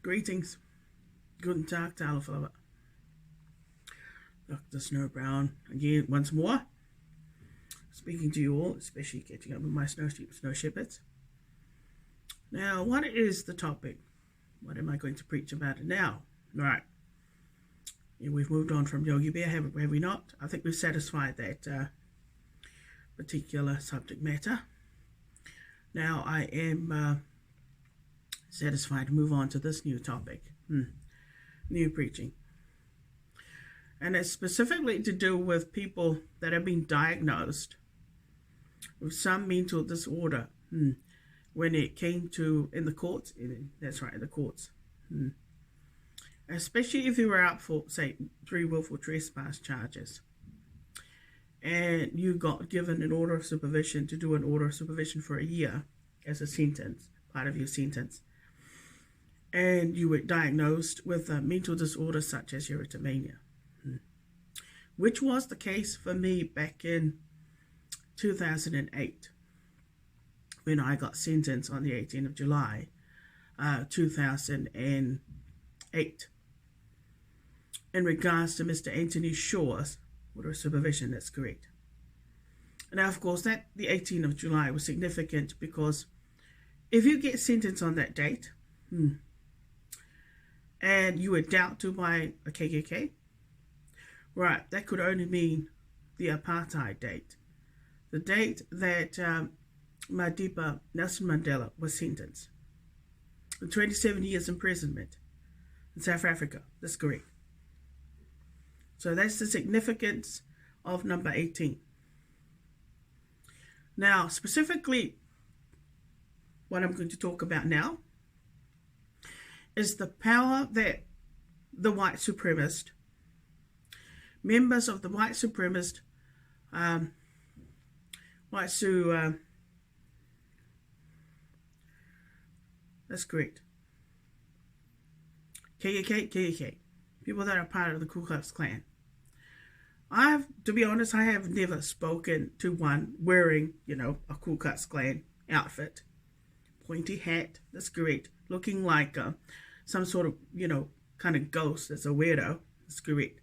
Greetings. Guten Tag, Talaflava. Dr. Snow Brown again once more. Speaking to you all, especially catching up with my snow shepherds. Now, what is the topic? What am I going to preach about it now? Right. Yeah, we've moved on from Yogi Bear, have we not? I think we've satisfied that particular subject matter. Now I am satisfied to move on to this new topic. New preaching. And it's specifically to do with people that have been diagnosed with some mental disorder when it came to in the courts. That's right, in the courts. Especially if you were out for, say, 3 willful trespass charges. And you got given an order of supervision to do an order of supervision for a year as a sentence, part of your sentence. And you were diagnosed with a mental disorder such as erythromania, which was the case for me back in 2008 when I got sentenced on the 18th of July, 2008. In regards to Mr. Anthony Shaw's order of supervision, that's correct. Now, of course, that the 18th of July was significant because if you get sentenced on that date, and you were dealt to by a KKK, right, that could only mean the apartheid date, the date that Madiba Nelson Mandela was sentenced. 27 years imprisonment in South Africa, that's correct. So that's the significance of number 18. Now, specifically, what I'm going to talk about now is the power that the white supremacist, members of the white supremacist, that's correct, KkkMmb, people that are part of the Ku Klux Klan. To be honest, I have never spoken to one wearing, a Ku Klux Klan outfit, pointy hat, that's correct, looking like some sort of, kind of ghost that's a weirdo, that's correct.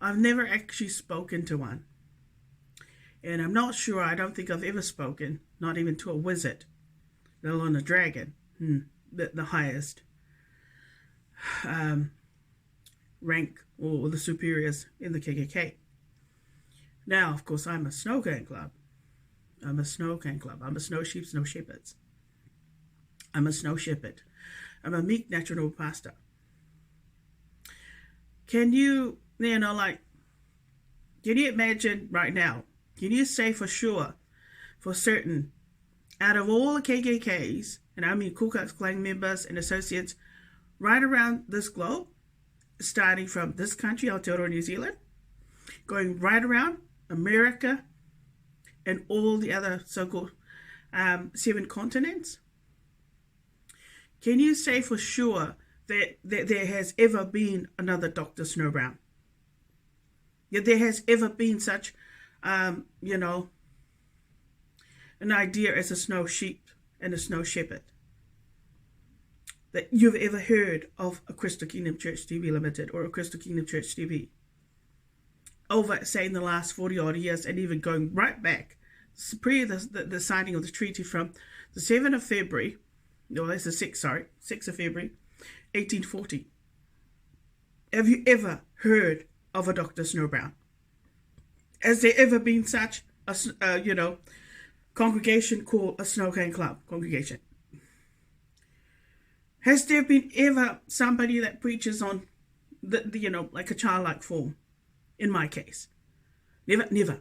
I've never actually spoken to one. And I'm not sure, I don't think I've ever spoken, not even to a wizard, let alone a dragon, the highest rank or the superiors in the KKK. Now, of course, I'm a snow cane club. I'm a snow cane club. I'm a snow sheep, snow shepherds. I'm a snow shepherd. I'm a meek natural pastor. Can you, can you imagine right now, can you say for sure, for certain, out of all the KKKs, and I mean Ku Klux Klan members and associates right around this globe, starting from this country, Aotearoa, New Zealand, going right around America and all the other so-called 7 continents, can you say for sure that there has ever been another Dr. Snow Brown? That there has ever been such, an idea as a snow sheep and a snow shepherd? That you've ever heard of a Crystal Kingdom Church TV Limited or a Crystal Kingdom Church TV? Over, say, in the last 40-odd years, and even going right back, pre the signing of the treaty from the 7th of February, no, that's the 6th of February, 1840. Have you ever heard of a Dr. Snow Brown? Has there ever been such a, congregation called a Snow Cane Club congregation? Has there been ever somebody that preaches on the like a childlike form? In my case, never.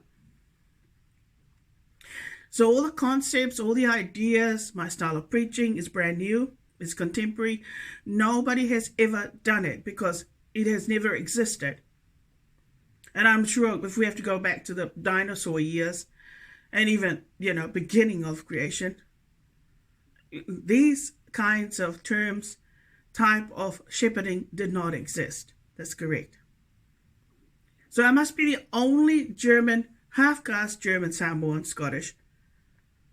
So all the concepts, all the ideas, my style of preaching is brand new, it's contemporary. Nobody has ever done it because it has never existed. And I'm sure if we have to go back to the dinosaur years and even, beginning of creation, these kinds of terms, type of shepherding did not exist. That's correct. So I must be the only German, half-caste German, Samoan, Scottish,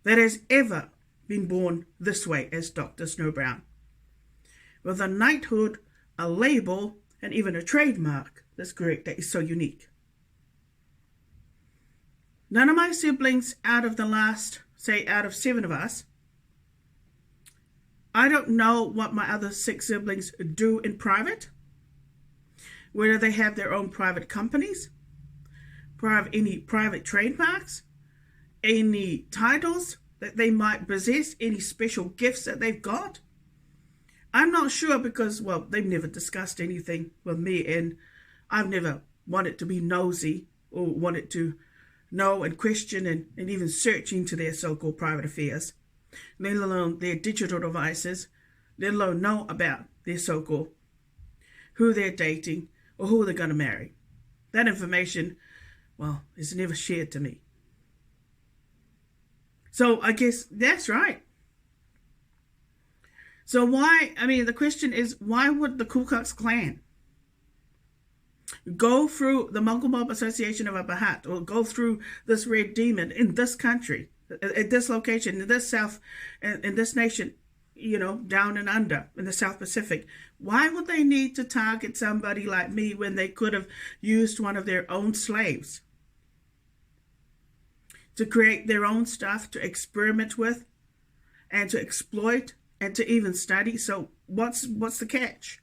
that has ever been born this way as Dr. Snow Brown. with a knighthood, a label, and even a trademark. That's correct. That is so unique. None of my siblings out of the last, say, out of 7 of us, I don't know what my other 6 siblings do in private, whether they have their own private companies, any private trademarks, any titles that they might possess, any special gifts that they've got. I'm not sure because, well, they've never discussed anything with me, and I've never wanted to be nosy or wanted to know and question and even search into their so-called private affairs, let alone their digital devices, let alone know about their so-called, who they're dating or who they're going to marry. That information, well, is never shared to me. So I guess that's right. So why, the question is, why would the Ku Klux Klan go through the Mongol Mob Association of Upper Hutt, or go through this red demon in this country, at this location, in this South, in this nation, down and under in the South Pacific? Why would they need to target somebody like me when they could have used one of their own slaves to create their own stuff, to experiment with, and to exploit, and to even study? So what's the catch?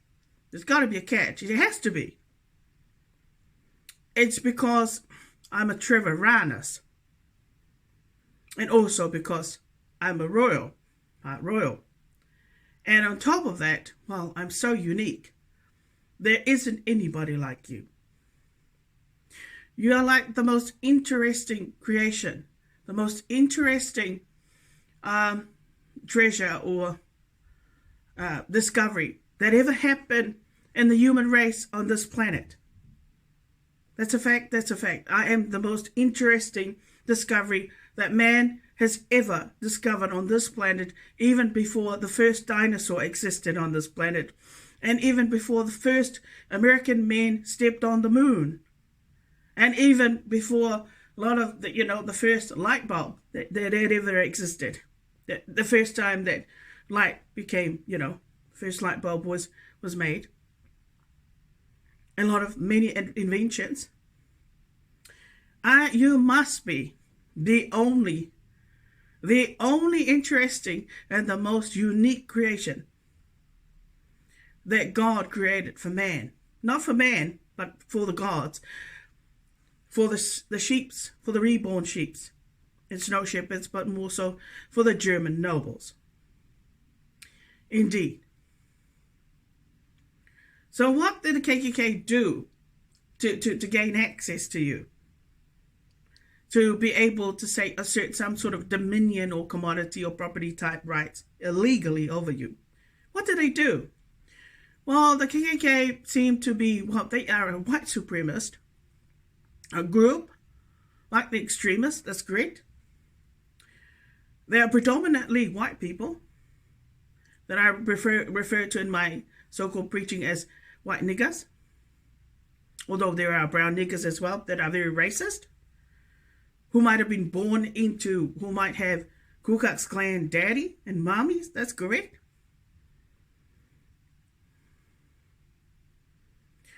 There's got to be a catch. It has to be. It's because I'm a Trevor Ranus, and also because I'm a royal, and on top of that, well, I'm so unique. There isn't anybody like you. You are like the most interesting creation, the most interesting treasure or discovery that ever happened in the human race on this planet. That's a fact. That's a fact. I am the most interesting discovery that man has ever discovered on this planet, even before the first dinosaur existed on this planet, and even before the first American men stepped on the moon, and even before a lot of the first light bulb that had ever existed. The first time that light became, first light bulb was made. A lot of many inventions. You must be the only interesting and the most unique creation that God created for man. Not for man, but for the gods. For the sheeps, for the reborn sheeps and snow shepherds, but more so for the German nobles. Indeed. So what did the KKK do to gain access to you? To be able to, say, assert some sort of dominion or commodity or property type rights illegally over you? What did they do? Well, the KKK seem to be, well, they are a white supremacist, a group like the extremists. That's great. They are predominantly white people that I refer to in my so-called preaching as white niggers, although there are brown niggers as well that are very racist, who might have been born into, who might have Ku Klux Klan daddy and mommies. That's correct.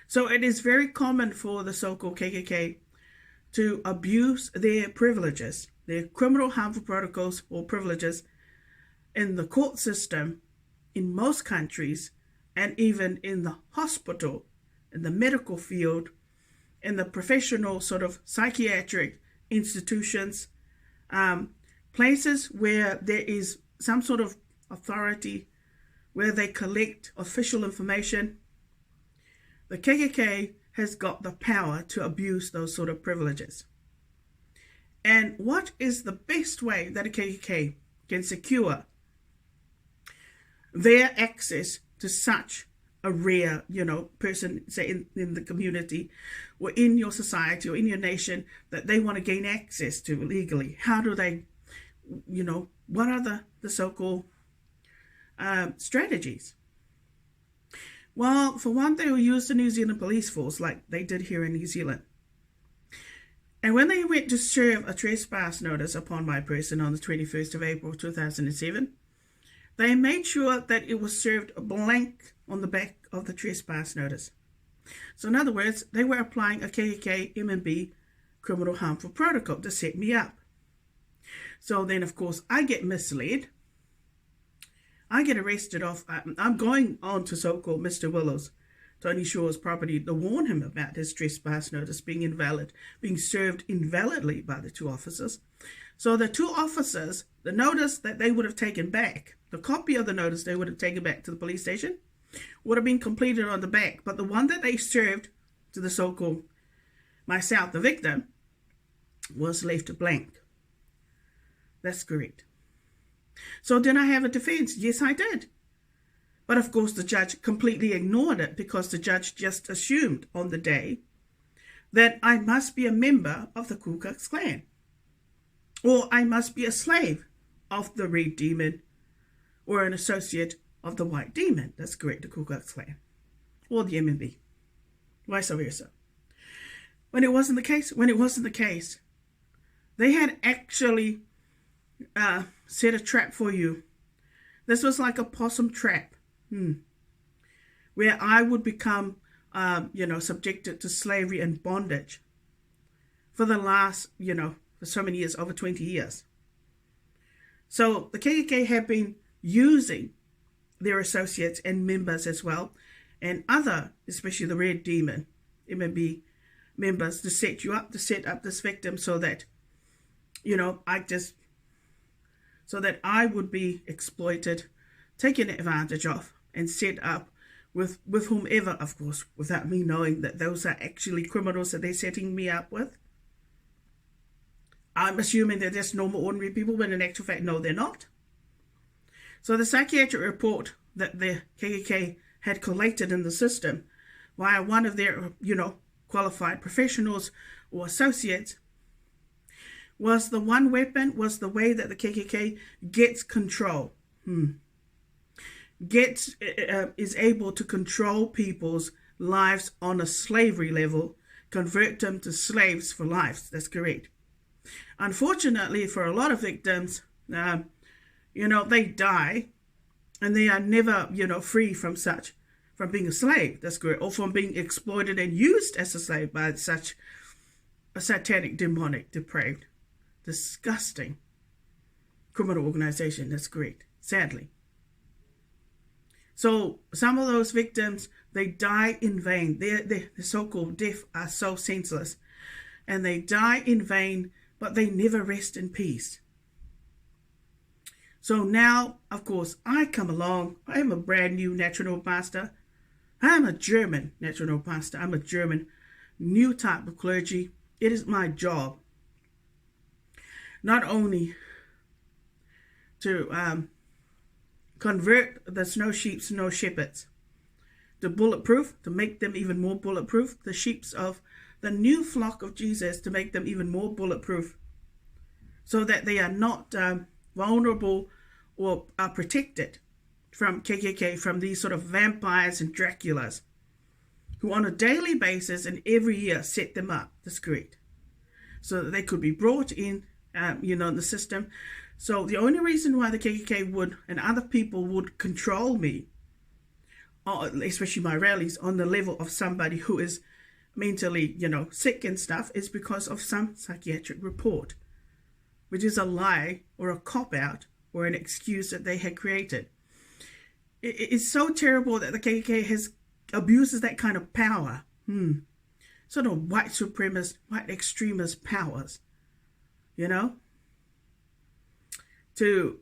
So it is very common for the so-called KKK to abuse their privileges, their criminal harmful protocols or privileges in the court system in most countries, and even in the hospital, in the medical field, in the professional sort of psychiatric institutions, places where there is some sort of authority, where they collect official information. The KKK has got the power to abuse those sort of privileges. And what is the best way that a KKK can secure their access to such a rare, person, say in the community or in your society or in your nation that they want to gain access to legally? How do they, what are the so-called strategies? Well, for one, they will use the New Zealand police force like they did here in New Zealand. And when they went to serve a trespass notice upon my person on the 21st of April 2007, they made sure that it was served blank on the back of the trespass notice. So in other words, they were applying a KkkMmb criminal harmful protocol to set me up. So then, of course, I get misled. I get arrested off. I'm going on to so-called Mr. Willows, Tony Shaw's property, to warn him about his trespass notice being invalid, being served invalidly by the two officers. So the two officers, the notice that they would have taken back, the copy of the notice they would have taken back to the police station, would have been completed on the back. But the one that they served to the so-called myself, the victim, was left blank. That's correct. So did I have a defense? Yes, I did. But of course, the judge completely ignored it because the judge just assumed on the day that I must be a member of the Ku Klux Klan, or I must be a slave of the Red Demon, or an associate of the White Demon. That's correct, the Ku Klux Klan, or the MMB, vice versa. When it wasn't the case, they had actually set a trap for you. This was like a possum trap, where I would become, subjected to slavery and bondage for the last, for so many years, over 20 years. So the KKK have been using their associates and members as well, and other, especially the Red Demon, MMB members, to set you up, to set up this victim so that, so that I would be exploited, taken advantage of, and set up with whomever, of course, without me knowing that those are actually criminals that they're setting me up with. I'm assuming that they're just normal, ordinary people, when in actual fact, no, they're not. So the psychiatric report that the KKK had collected in the system via one of their, qualified professionals or associates was the one weapon, was the way that the KKK gets control. Is able to control people's lives on a slavery level, convert them to slaves for life. That's correct. Unfortunately, for a lot of victims, they die and they are never, free from being a slave. That's correct. Or from being exploited and used as a slave by such a satanic, demonic, depraved, disgusting criminal organization. That's correct. Sadly. So some of those victims, they die in vain. The so-called death are so senseless. And they die in vain, but they never rest in peace. So now, of course, I come along. I am a brand new natural pastor. I am a German natural pastor. I'm a German new type of clergy. It is my job not only to convert the snow sheep, snow shepherds to bulletproof, to make them even more bulletproof, the sheep of the new flock of Jesus, to make them even more bulletproof, so that they are not vulnerable or are protected from KKK, from these sort of vampires and Draculas who on a daily basis and every year set them up. That's correct. So that they could be brought in, in the system. So the only reason why the KKK would, and other people would control me, especially my rallies, on the level of somebody who is mentally, sick and stuff, is because of some psychiatric report, which is a lie or a cop-out or an excuse that they had created. It's so terrible that the KKK abuses that kind of power. Sort of white supremacist, white extremist powers, to,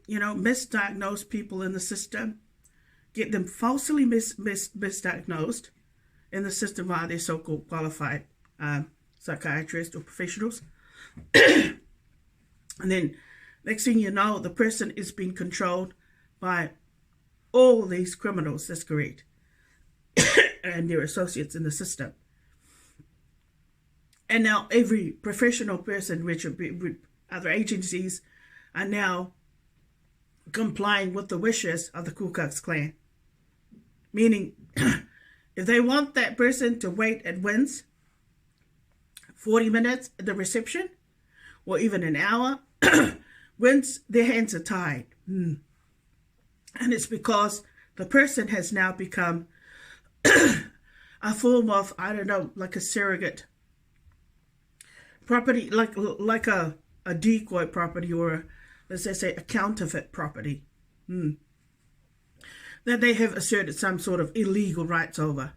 misdiagnose people in the system, get them falsely misdiagnosed in the system via their so-called qualified psychiatrists or professionals. And then next thing you know, the person is being controlled by all these criminals. That's correct. And their associates in the system. And now every professional person, which with other agencies, are now complying with the wishes of the Ku Klux Klan. Meaning, if they want that person to wait at Wynn's 40 minutes at the reception, or even an hour, Wynn's, their hands are tied. And it's because the person has now become a form of, I don't know, like a surrogate property, like a decoy property, or let's just say a counterfeit property that they have asserted some sort of illegal rights over,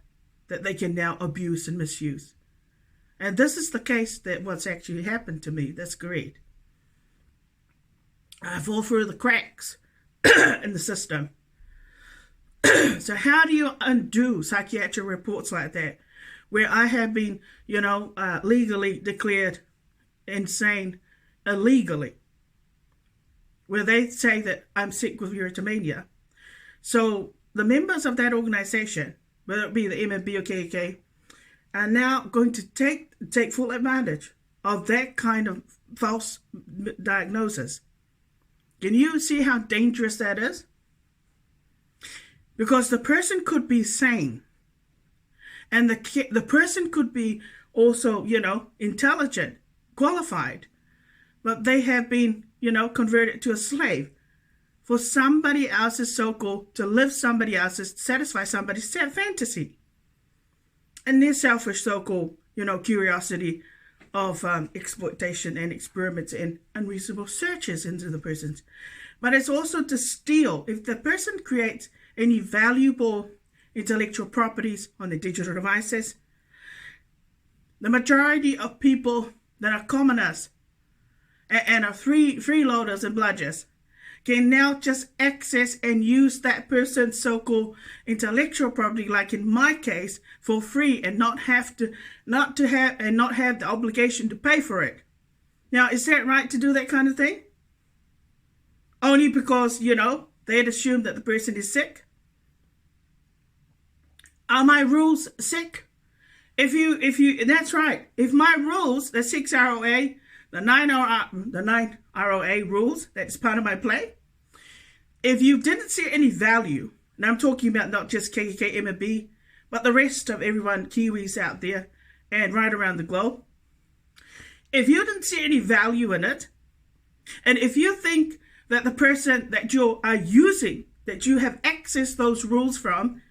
that they can now abuse and misuse. And this is the case that what's actually happened to me. That's great. I fall through the cracks in the system. So how do you undo psychiatric reports like that, where I have been, legally declared insane illegally, where they say that I'm sick with erythemania? So the members of that organization, whether it be the MMB or KKK, are now going to take full advantage of that kind of false diagnosis. Can you see how dangerous that is? Because the person could be sane, and the person could be also, intelligent, qualified, but they have been, converted to a slave for somebody else's so-called, to live somebody else's, satisfy somebody's fantasy, and their selfish so-called, curiosity of exploitation and experiments and unreasonable searches into the persons. But it's also to steal. If the person creates any valuable intellectual properties on the digital devices, the majority of people that are commoners and are freeloaders and bludgers can now just access and use that person's so-called intellectual property, like in my case, for free, and not have the obligation to pay for it. Now, is that right to do that kind of thing? Only because, they had assumed that the person is sick? Are my rules sick? If you, that's right. If my rules, the 6 ROA, the 9 ROA rules, that's part of my play. If you didn't see any value, and I'm talking about not just KkkMmb, but the rest of everyone, Kiwis out there and right around the globe, if you didn't see any value in it, and if you think that the person that you are using, that you have accessed those rules from,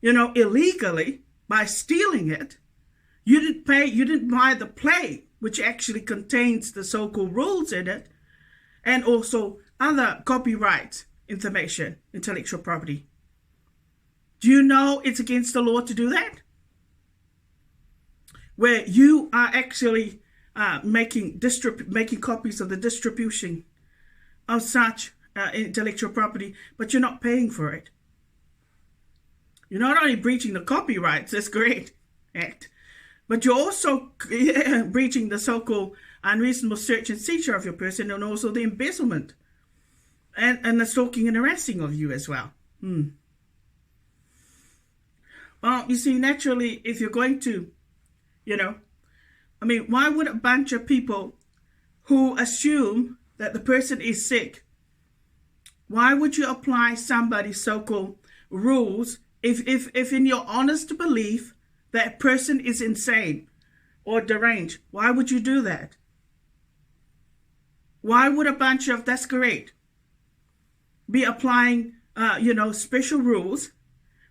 illegally by stealing it, you didn't buy the play, which actually contains the so-called rules in it, and also other copyright information, intellectual property. Do you know it's against the law to do that? Where you are actually making copies of the distribution of such intellectual property, but you're not paying for it. You're not only breaching the Copyrights, that's great act, but you're also breaching the so-called unreasonable search and seizure of your person, and also the embezzlement and the stalking and harassing of you as well. Well, you see, naturally, if you're going to, why would a bunch of people who assume that the person is sick, why would you apply somebody's so-called rules if in your honest belief that person is insane or deranged? Why would you do that? Why would a bunch of, that's great, be applying, special rules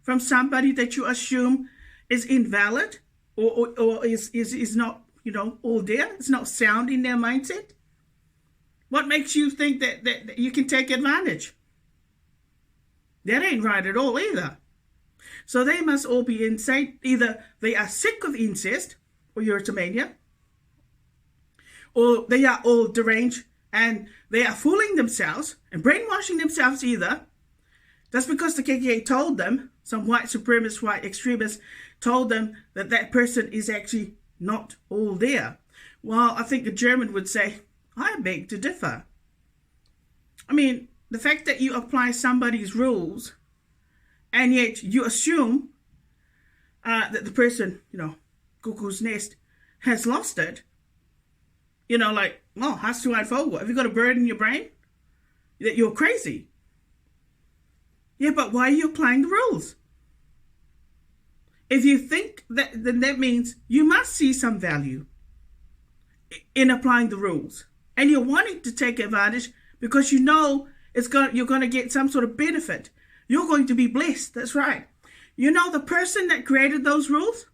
from somebody that you assume is invalid or is not, all there? It's not sound in their mindset? What makes you think that you can take advantage? That ain't right at all either. So they must all be insane. Either they are sick of incest or erythemania, or they are all deranged and they are fooling themselves and brainwashing themselves either. That's because the KKK told them, some white supremacist, white extremists told them that that person is actually not all there. Well, I think a German would say, I beg to differ. The fact that you apply somebody's rules and yet you assume that the person, cuckoo's nest, has lost it, hast du ein Vogel? Have you got a bird in your brain? That you're crazy. Yeah, but why are you applying the rules? If you think that, then that means you must see some value in applying the rules. And you're wanting to take advantage because you're going to get some sort of benefit. you're going to be blessed. That's right. You know, the person that created those rules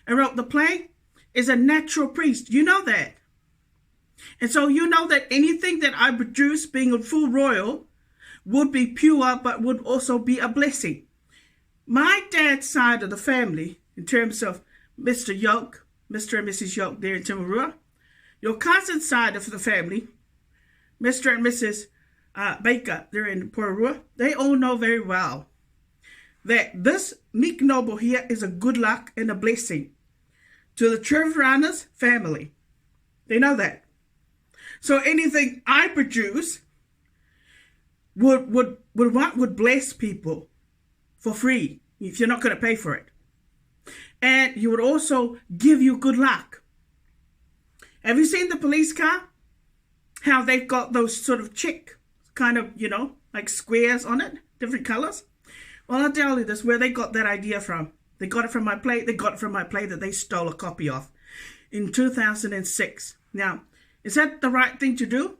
and wrote the play is a natural priest. You know that. And so you know that anything that I produce, being a full royal, would be pure, but would also be a blessing. My dad's side of the family, in terms of Mr. Yoke, Mr. and Mrs. Yoke there in Timarua, your cousin's side of the family, Mr. and Mrs. Baker there in Pororua, they all know very well that this meek noble here is a good luck and a blessing to the Trevorana's family. They know that. So anything I produce would bless people for free if you're not going to pay for it. And you would also give you good luck. Have you seen the police car? How they've got those sort of chick kind of, you know, like squares on it, different colors. Well, I'll tell you this, where they got that idea from. They got it from my play. They got it from my play that they stole a copy of in 2006. Now, is that the right thing to do?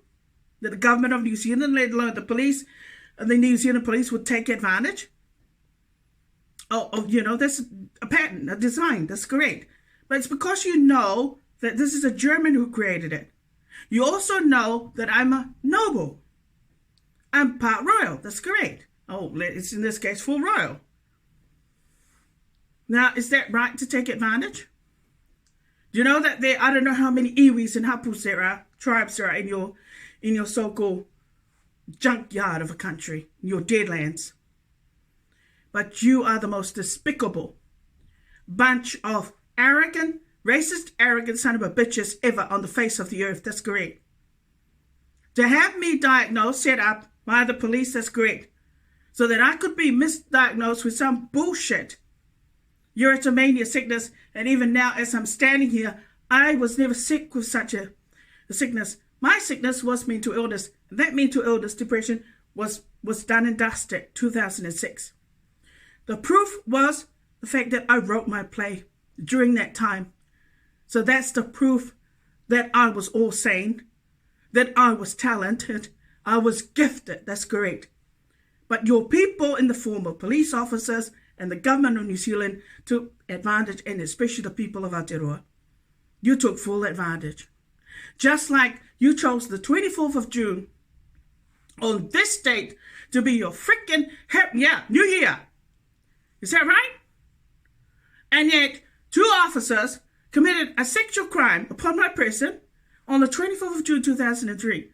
That the government of New Zealand, let alone the police, the New Zealand police would take advantage? Oh, you know, that's a pattern, a design. That's great. But it's because you know that this is a German who created it. You also know that I'm a noble. I'm part royal. That's great. Oh, it's in this case full royal. Now, is that right to take advantage? Do you know that there, I don't know how many iwis and hapus there are, tribes there are in your so-called junkyard of a country, your deadlands. But you are the most despicable bunch of arrogant, racist, arrogant son of a bitches ever on the face of the earth. That's correct. To have me diagnosed, set up by the police, that's correct. So that I could be misdiagnosed with some bullshit, erythemania sickness, and even now as I'm standing here, I was never sick with such a sickness. My sickness was mental illness. And that mental illness, depression, was done and dusted 2006. The proof was the fact that I wrote my play during that time. So that's the proof that I was all sane, that I was talented, I was gifted. That's correct. But your people in the form of police officers and the government of New Zealand took advantage, and especially the people of Aotearoa. You took full advantage. Just like you chose the 24th of June on this date to be your freaking New Year. Is that right? And yet, 2 officers committed a sexual crime upon my person on the 24th of June 2003.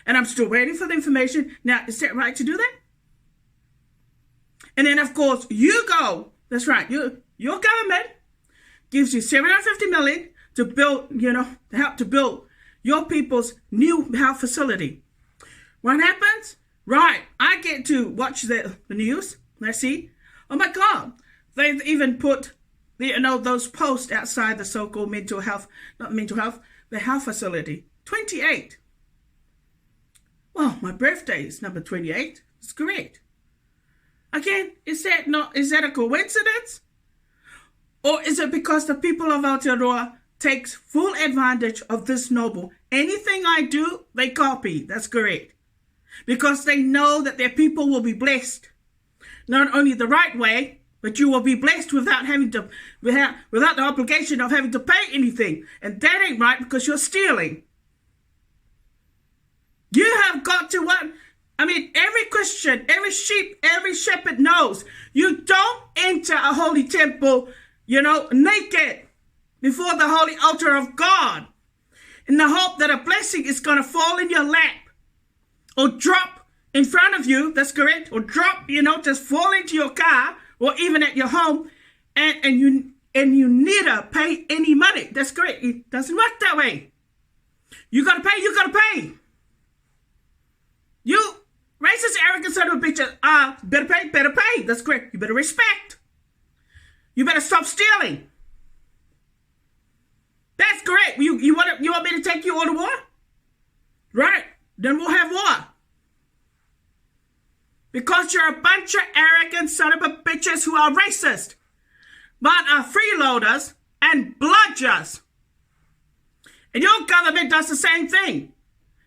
And I'm still waiting for the information. Now, is that right to do that? And then, of course, you go. That's right. Your government gives you $750 million to build, to help to build your people's new health facility. What happens? Right. I get to watch the news. Let's see. Oh, my God. They've even put, those posts outside the so-called the health facility. 28. Well, my birthday is number 28. It's correct. Again, is that a coincidence? Or is it because the people of Aotearoa takes full advantage of this noble? Anything I do, they copy. That's correct. Because they know that their people will be blessed. Not only the right way, but you will be blessed without the obligation of having to pay anything. And that ain't right because you're stealing. You have got to every Christian, every sheep, every shepherd knows you don't enter a holy temple, naked before the holy altar of God in the hope that a blessing is going to fall in your lap or drop in front of you. That's correct. Or drop, just fall into your car or even at your home and you need to pay any money. That's correct. It doesn't work that way. You got to pay. You racist, arrogant son of a bitch, better pay. That's correct. You better respect. You better stop stealing. That's correct. You want me to take you on to war? Right. Then we'll have war. Because you're a bunch of arrogant son of a bitches who are racist, but are freeloaders and bludgers. And your government does the same thing.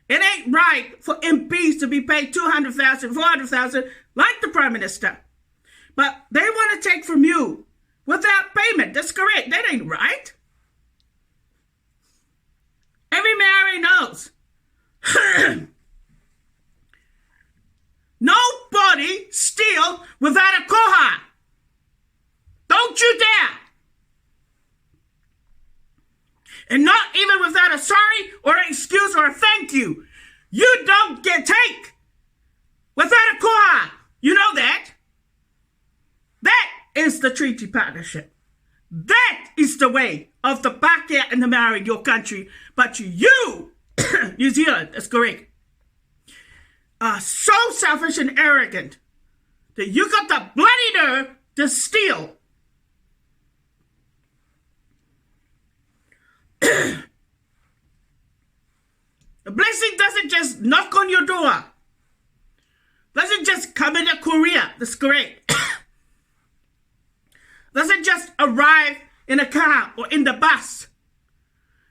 It ain't right for MPs to be paid $200,000, $400,000 like the Prime Minister. But they want to take from you without payment. That's correct. That ain't right. Every Maori knows. Nobody steal without a koha. Don't you dare. And not even without a sorry or an excuse or a thank you. You don't take without a koha. You know that. That is the treaty partnership. That is the way of the Pākehā and the Maori in your country. But you, New Zealand, that's correct, are so selfish and arrogant that you got the bloody nerve to steal. The blessing doesn't just knock on your door. Doesn't just come in a courier. That's correct. Doesn't just arrive in a car or in the bus.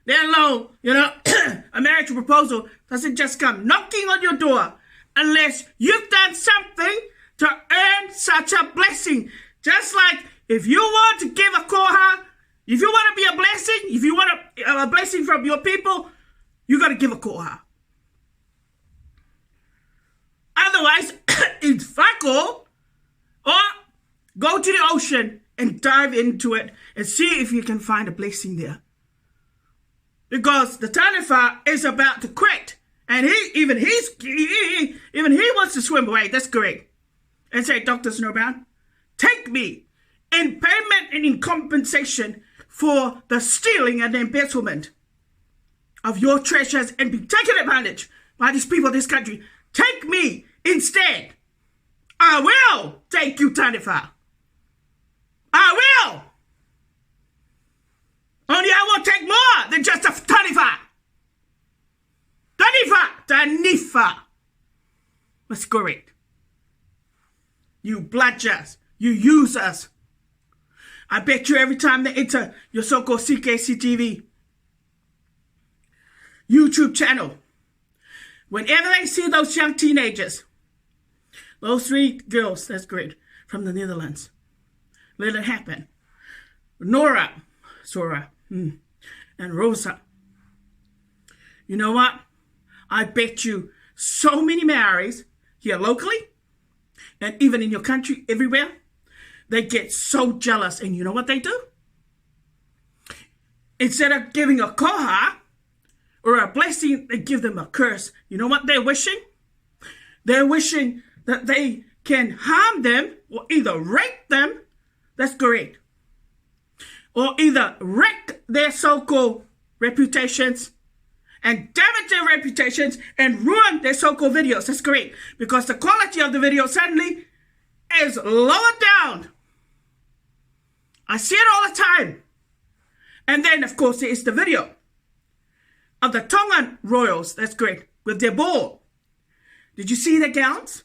Let alone, a marriage proposal doesn't just come knocking on your door unless you've done something to earn such a blessing. Just like if you want to give a koha, if you want to be a blessing, if you want a blessing from your people, you got to give a koha. Otherwise, it's whako, or go to the ocean and dive into it and see if you can find a blessing there. Because the Taniwha is about to quit. And he wants to swim away. That's correct. And say, Dr. Snowbound, take me in payment and in compensation for the stealing and embezzlement of your treasures and be taken advantage by these people of this country. Take me instead. I will take you, Taniwha. I will. Only I will take more than just a Taniwha. Taniwha. That's correct. You bludgers. You users. I bet you every time they enter your so-called CKCTV YouTube channel, whenever they see those young teenagers, those 3 girls, that's great, from the Netherlands, let it happen. Nora, Sora, and Rosa. You know what? I bet you so many Maoris here locally and even in your country, everywhere, they get so jealous. And you know what they do? Instead of giving a koha or a blessing, they give them a curse. You know what they're wishing? They're wishing that they can harm them or either rape them. That's correct. Or either wreck their so-called reputations and damage their reputations and ruin their so-called videos. That's correct. Because the quality of the video suddenly is lowered down. I see it all the time. And then, of course, there is the video of the Tongan royals. That's correct. With their ball. Did you see their gowns?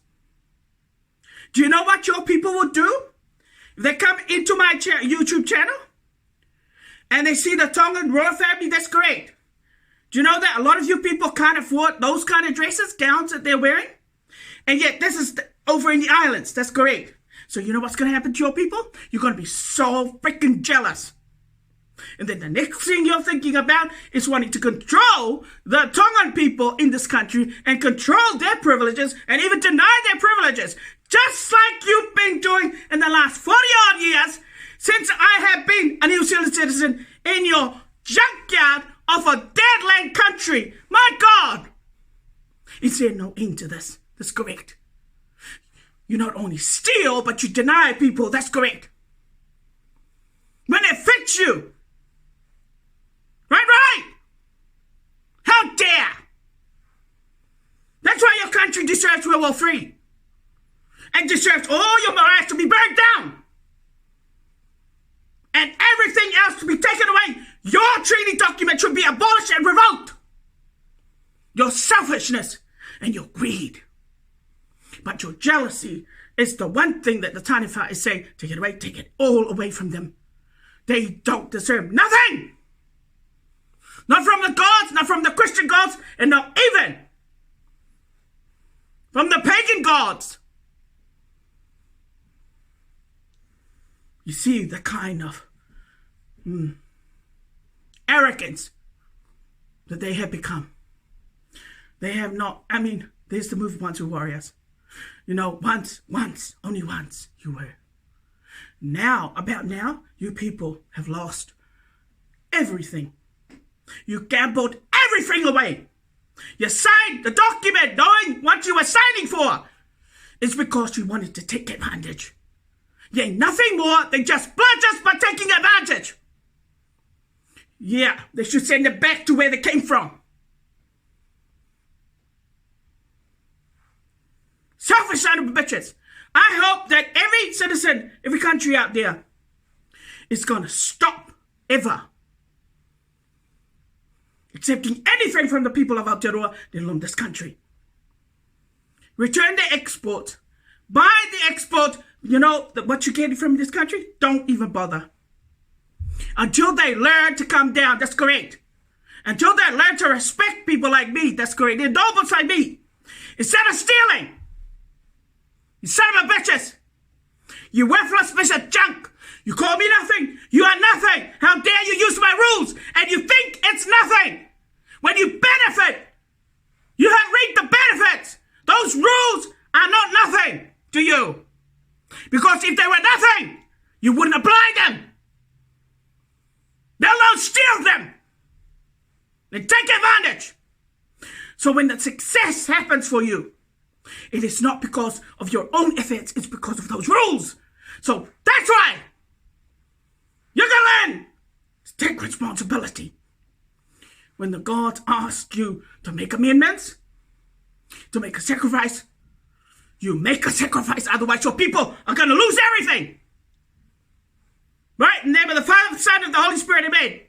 Do you know what your people would do? If they come into my YouTube channel and they see the Tongan royal family, that's great. Do you know that a lot of you people can't afford those kind of dresses, gowns that they're wearing? And yet this is over in the islands. That's correct. So you know what's going to happen to your people? You're going to be so freaking jealous. And then the next thing you're thinking about is wanting to control the Tongan people in this country and control their privileges and even deny their privileges. Just like you've been doing in the last 40 odd years since I have been a New Zealand citizen in your junkyard of a dead land country. My God! Is there no end to this? That's correct. You not only steal, but you deny people. That's correct. When it fits you. Right? How dare! That's why your country deserves World War III. And deserves all your morals to be burned down. And everything else to be taken away. Your treaty document should be abolished and revoked. Your selfishness and your greed. But your jealousy is the one thing that the Taniwha is saying, take it away, take it all away from them. They don't deserve nothing. Not from the gods, not from the Christian gods, and not even from the pagan gods. You see the kind of arrogance that they have become. They have not, there's the movie Once We Were Warriors. Once, only once you were. Now, you people have lost everything. You gambled everything away. You signed the document knowing what you were signing for. It's because you wanted to take advantage. You ain't nothing more than just bludgers for taking advantage. Yeah, they should send it back to where they came from. Selfish son of bitches. I hope that every citizen, every country out there is going to stop ever accepting anything from the people of Aotearoa, let alone this country. Return the export. Buy the export. What you're getting from this country, don't even bother. Until they learn to come down, that's correct. Until they learn to respect people like me, that's correct. They're nobles like me. Instead of stealing, you son of a bitches, you worthless piece of junk. You call me nothing. You are nothing. How dare you use my rules and you think it's nothing. When you benefit, you have reaped the benefits. Those rules are not nothing to you. Because if they were nothing, you wouldn't apply them. Let alone steal them. And take advantage. So when the success happens for you, it is not because of your own efforts, it's because of those rules. So that's why you're going to learn to take responsibility. When the gods ask you to make amendments, to make a sacrifice, you make a sacrifice, otherwise your people are going to lose everything. Right? In the name of the Father, the Son, and the Holy Spirit, amen.